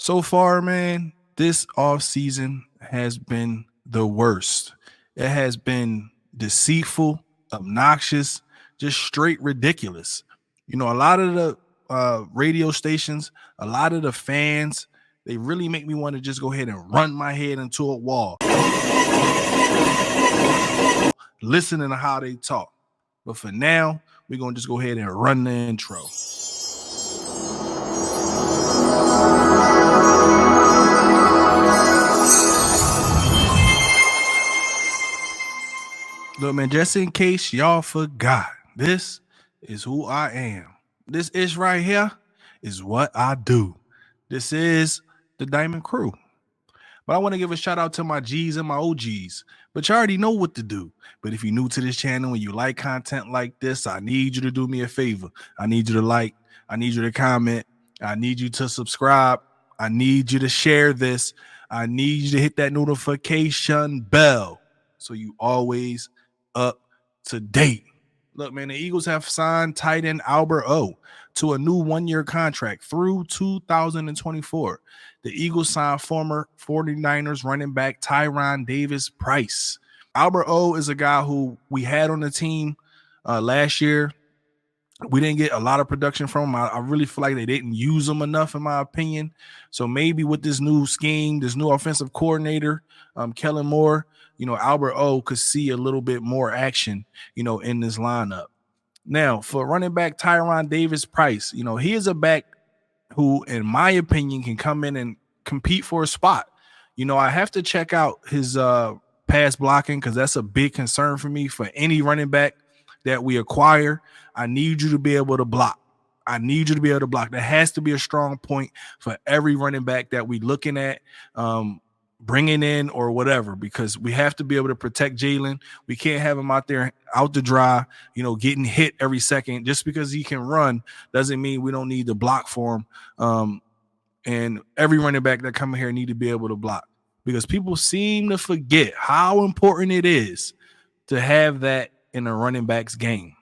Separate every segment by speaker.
Speaker 1: So far, man, this off season has been the worst. It has been deceitful, obnoxious, just straight ridiculous. A lot of the radio stations, a lot of the fans, they really make me want to just go ahead and run my head into a wall, listening to how they talk. But for now, we're going to just go ahead and run the intro. Look, man, just in case y'all forgot, this is who I am. This is right here is what I do. This is the Diamond Crew. But I want to give a shout out to my G's and my OGs. But you already know what to do. But if you're new to this channel and you like content like this, I need you to do me a favor. I need you to like. I need you to comment. I need you to subscribe. I need you to share this. I need you to hit that notification bell so you always up to date. Look, man, the Eagles have signed tight end Albert O to a new one-year contract through 2024. The Eagles signed former 49ers running back Tyrion Davis-Price. Albert O is a guy who we had on the team last year. We didn't get a lot of production from him. I really feel like they didn't use him enough, in my opinion. So maybe with this new scheme, this new offensive coordinator, Kellen Moore, Albert O could see a little bit more action, in this lineup. Now, for running back Tyrion Davis-Price, he is a back who, in my opinion, can come in and compete for a spot. I have to check out his pass blocking because that's a big concern for me. For any running back that we acquire, I need you to be able to block. That has to be a strong point for every running back that we're looking at, bringing in or whatever, because we have to be able to protect Jalen. We can't have him out there out to dry, getting hit every second. Just because he can run doesn't mean we don't need to block for him. And every running back that come here need to be able to block, because people seem to forget how important it is to have that in a running back's game.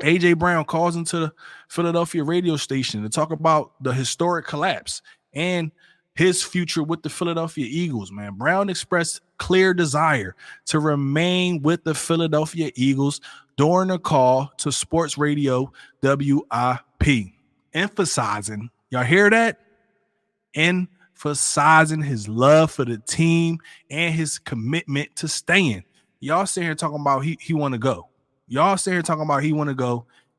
Speaker 1: AJ Brown calls into the Philadelphia radio station to talk about the historic collapse and his future with the Philadelphia Eagles, man. Brown expressed clear desire to remain with the Philadelphia Eagles during a call to sports radio WIP, emphasizing, y'all hear that? Emphasizing his love for the team and his commitment to staying. Y'all sitting here talking about he want to go.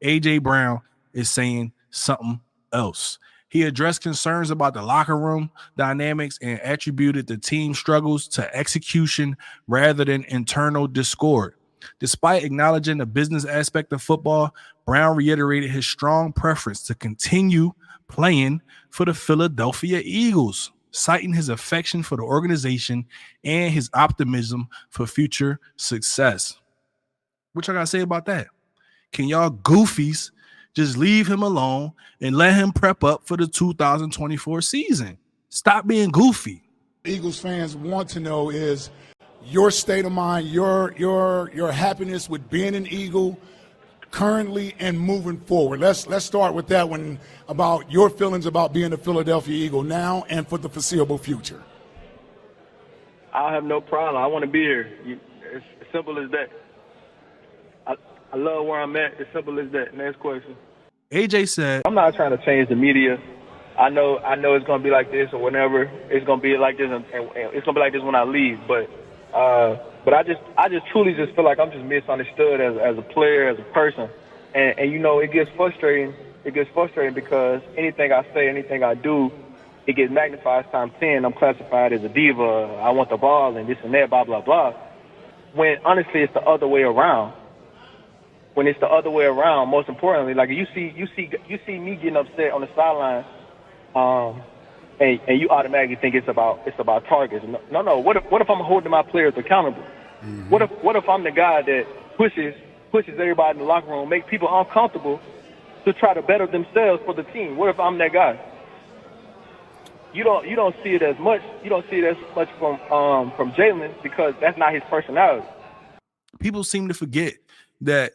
Speaker 1: AJ Brown is saying something else. He addressed concerns about the locker room dynamics and attributed the team's struggles to execution rather than internal discord. Despite acknowledging the business aspect of football, Brown reiterated his strong preference to continue playing for the Philadelphia Eagles, citing his affection for the organization and his optimism for future success. What y'all gotta say about that? Can y'all goofies just leave him alone and let him prep up for the 2024 season? Stop being goofy.
Speaker 2: Eagles fans want to know is your state of mind, your happiness with being an Eagle currently and moving forward. Let's start with that one, about your feelings about being a Philadelphia Eagle now and for the foreseeable future.
Speaker 3: I have no problem. I want to be here. It's as simple as that. I love where I'm at. As simple as that. Next question.
Speaker 1: AJ said,
Speaker 3: I'm not trying to change the media. I know it's going to be like this, or whenever it's going to be like this, and it's going to be like this when I leave. But I just truly just feel like I'm just misunderstood as a player, as a person. And it gets frustrating. It gets frustrating because anything I say, anything I do, it gets magnified times 10. I'm classified as a diva. I want the ball and this and that, blah, blah, blah. When honestly it's the other way around. When it's the other way around, most importantly, like you see me getting upset on the sideline, and you automatically think it's about targets. No. What if I'm holding my players accountable? Mm-hmm. What if I'm the guy that pushes everybody in the locker room, make people uncomfortable to try to better themselves for the team? What if I'm that guy? You don't see it as much. You don't see it as much from Jalen, because that's not his personality.
Speaker 1: People seem to forget that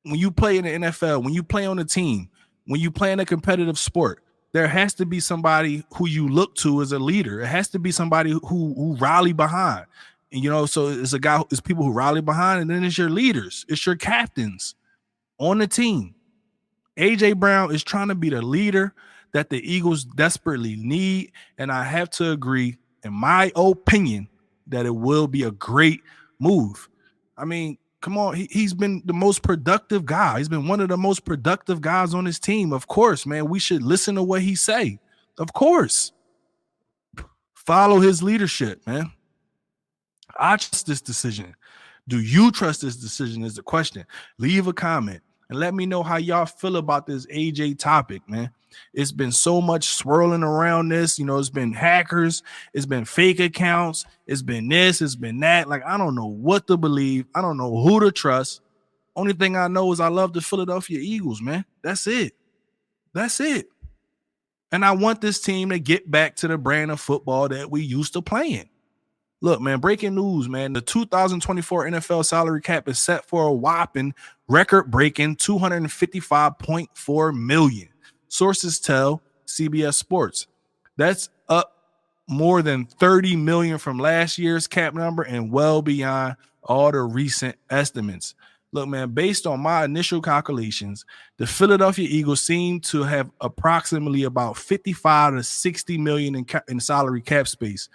Speaker 1: when you play in the NFL, when you play on a team, when you play in a competitive sport, there has to be somebody who you look to as a leader. It has to be somebody who rally behind. And, you know, so it's it's people who rally behind, and then it's your leaders, it's your captains on the team. AJ Brown is trying to be the leader that the Eagles desperately need, and I have to agree, in my opinion, that it will be a great move. I mean, come on, he's been the most productive guy. He's been one of the most productive guys on his team. Of course, man, we should listen to what he say. Of course. Follow his leadership, man. I trust this decision. Do you trust this decision is the question. Leave a comment and let me know how y'all feel about this AJ topic, man. It's been so much swirling around this. You know, it's been hackers, it's been fake accounts, it's been this, it's been that. Like, I don't know what to believe. I don't know who to trust. Only thing I know is I love the Philadelphia Eagles, man. That's it. That's it. And I want this team to get back to the brand of football that we used to playing. Look, man, breaking news, man. The 2024 NFL salary cap is set for a whopping record-breaking $255.4 million. Sources tell CBS Sports. That's up more than $30 million from last year's cap number and well beyond all the recent estimates. Look, man, based on my initial calculations, the Philadelphia Eagles seem to have approximately about 55 to 60 million in salary cap space.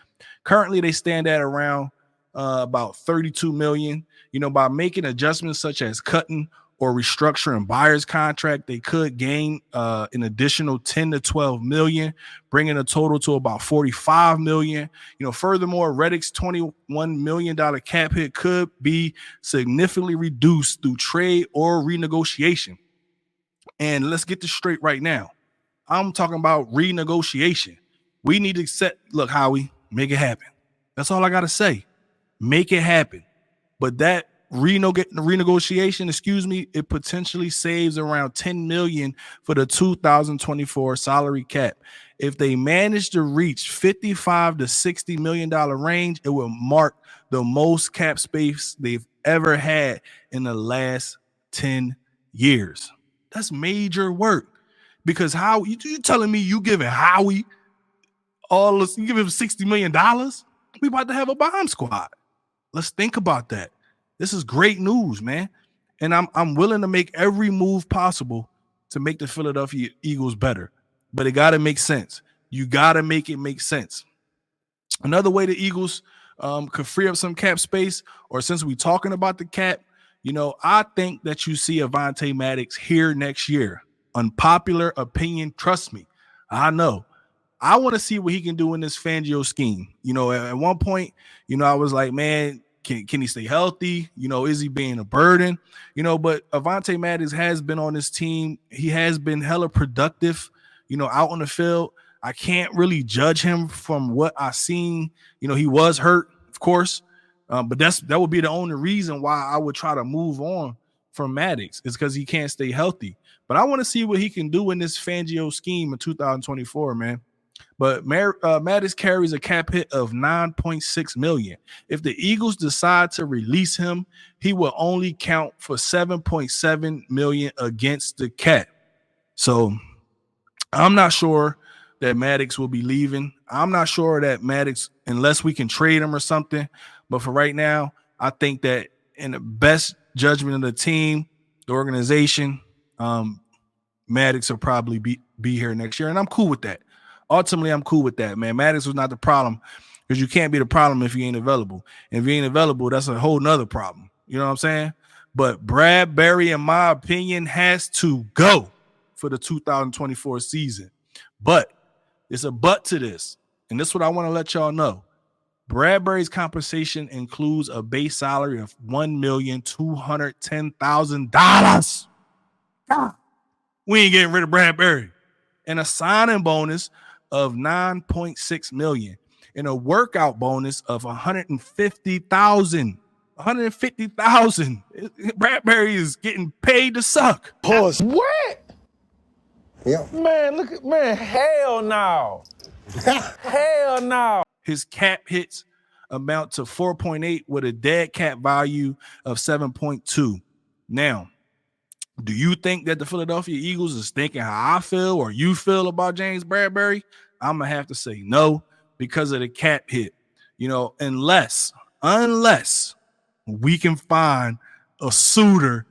Speaker 1: Currently, they stand at around about 32 million. You know, by making adjustments such as cutting or restructuring buyer's contract, they could gain an additional 10 to 12 million, bringing a total to about 45 million. You know, furthermore, Reddick's $21 million cap hit could be significantly reduced through trade or renegotiation. And let's get this straight right now. I'm talking about renegotiation. We need to look, Howie, make it happen. That's all I got to say. Make it happen. But that renegotiation, it potentially saves around $10 million for the 2024 salary cap. If they manage to reach $55 to $60 million range, it will mark the most cap space they've ever had in the last 10 years. That's major work. Because how you telling me you giving Howie all this, you give him $60 million? We about to have a bomb squad. Let's think about that. This is great news, man. And I'm willing to make every move possible to make the Philadelphia Eagles better. But it got to make sense. You got to make it make sense. Another way the Eagles could free up some cap space, or since we're talking about the cap, you know, I think that you see Avonte Maddox here next year. Unpopular opinion, trust me. I know. I want to see what he can do in this Fangio scheme. You know, at one point, you know, I was like, man, can he stay healthy? You know, is he being a burden? You know, but Avonte Maddox has been on this team. He has been hella productive, you know, out on the field. I can't really judge him from what I've seen. You know, he was hurt, of course, but that would be the only reason why I would try to move on from Maddox, is because he can't stay healthy. But I want to see what he can do in this Fangio scheme in 2024, man. But Maddox carries a cap hit of $9.6 million. If the Eagles decide to release him, he will only count for $7.7 million against the cap. So I'm not sure that Maddox will be leaving. I'm not sure that Maddox, unless we can trade him or something. But for right now, I think that in the best judgment of the team, the organization, Maddox will probably be here next year. And I'm cool with that. Ultimately, I'm cool with that, man. Maddox was not the problem, because you can't be the problem if you ain't available. And if you ain't available, that's a whole nother problem. You know what I'm saying? But Bradbury, in my opinion, has to go for the 2024 season. But it's a but to this. And this is what I want to let y'all know. Bradbury's compensation includes a base salary of $1,210,000. We ain't getting rid of Bradbury. And a signing bonus of $9.6 million, and a workout bonus of $150,000. $150,000. Bradbury is getting paid to suck.
Speaker 4: Pause. What? Yeah. Man, look at hell no. Hell no.
Speaker 1: His cap hits amount to 4.8 with a dead cap value of 7.2. Now, Do you think that the Philadelphia Eagles is thinking how I feel or you feel about James Bradbury? I'm going to have to say no because of the cap hit. Unless we can find a suitor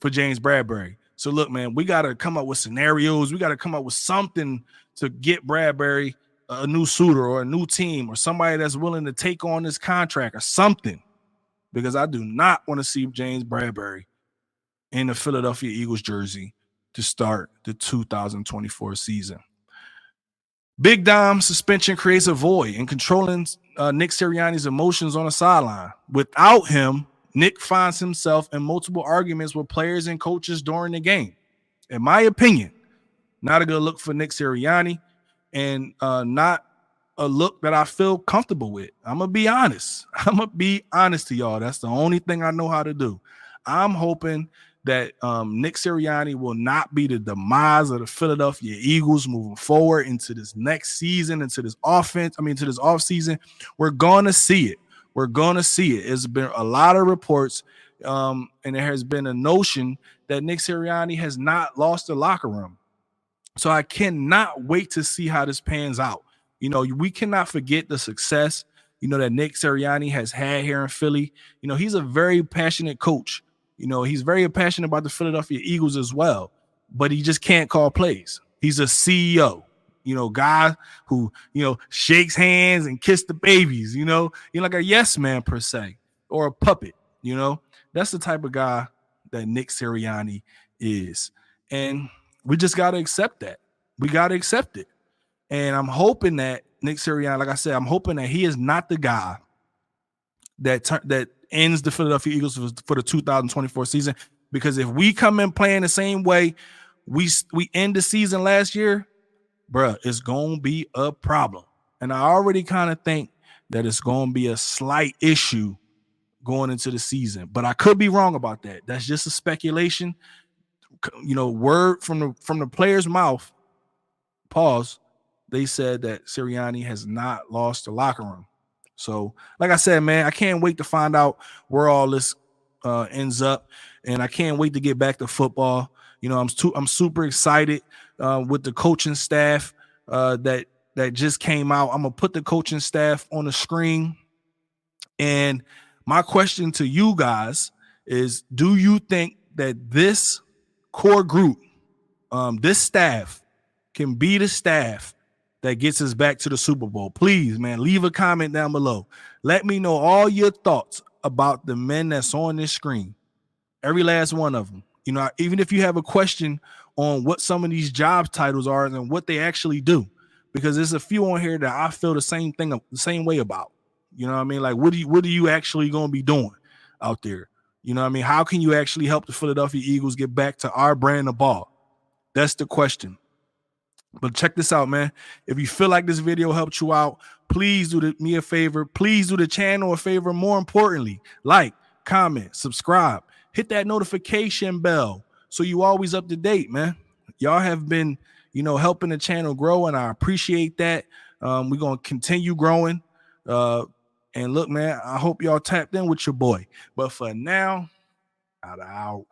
Speaker 1: for James Bradbury. So look, man, we got to come up with scenarios. We got to come up with something to get Bradbury a new suitor or a new team or somebody that's willing to take on this contract or something, because I do not want to see James Bradbury in the Philadelphia Eagles jersey to start the 2024 season. Big Dom suspension creates a void in controlling Nick Sirianni's emotions on the sideline. Without him, Nick finds himself in multiple arguments with players and coaches during the game. In my opinion, not a good look for Nick Sirianni, and not a look that I feel comfortable with. I'm going to be honest. To y'all. That's the only thing I know how to do. I'm hoping that Nick Sirianni will not be the demise of the Philadelphia Eagles moving forward into this next season, into this offseason. We're going to see it. It's been a lot of reports, and there has been a notion that Nick Sirianni has not lost the locker room. So I cannot wait to see how this pans out. We cannot forget the success, that Nick Sirianni has had here in Philly. He's a very passionate coach. He's very passionate about the Philadelphia Eagles as well, but he just can't call plays. He's a CEO, guy who, shakes hands and kiss the babies, you're like a yes man per se, or a puppet, that's the type of guy that Nick Sirianni is. And we just got to accept that. We got to accept it. And I'm hoping that Nick Sirianni, like I said, I'm hoping that he is not the guy that ends the Philadelphia Eagles for the 2024 season. Because if we come in playing the same way we end the season last year, bruh, it's going to be a problem. And I already kind of think that it's going to be a slight issue going into the season. But I could be wrong about that. That's just a speculation. Word from the player's mouth, pause, they said that Sirianni has not lost the locker room. So, like I said, man, I can't wait to find out where all this ends up, and I can't wait to get back to football. I'm super excited with the coaching staff that just came out. I'm gonna put the coaching staff on the screen, and my question to you guys is: do you think that this core group, this staff, can be the staff that gets us back to the Super Bowl? Please, man, leave a comment down below. Let me know all your thoughts about the men that's on this screen. Every last one of them. Even if you have a question on what some of these job titles are and what they actually do, because there's a few on here that I feel the same way about. Like, what are you actually going to be doing out there? How can you actually help the Philadelphia Eagles get back to our brand of ball? That's the question. But check this out, man. If you feel like this video helped you out, please do me a favor. Please do the channel a favor. More importantly, like, comment, subscribe, hit that notification bell so you always up to date, man. Y'all have been, helping the channel grow, and I appreciate that. We're going to continue growing. And look, man, I hope y'all tapped in with your boy. But for now, out.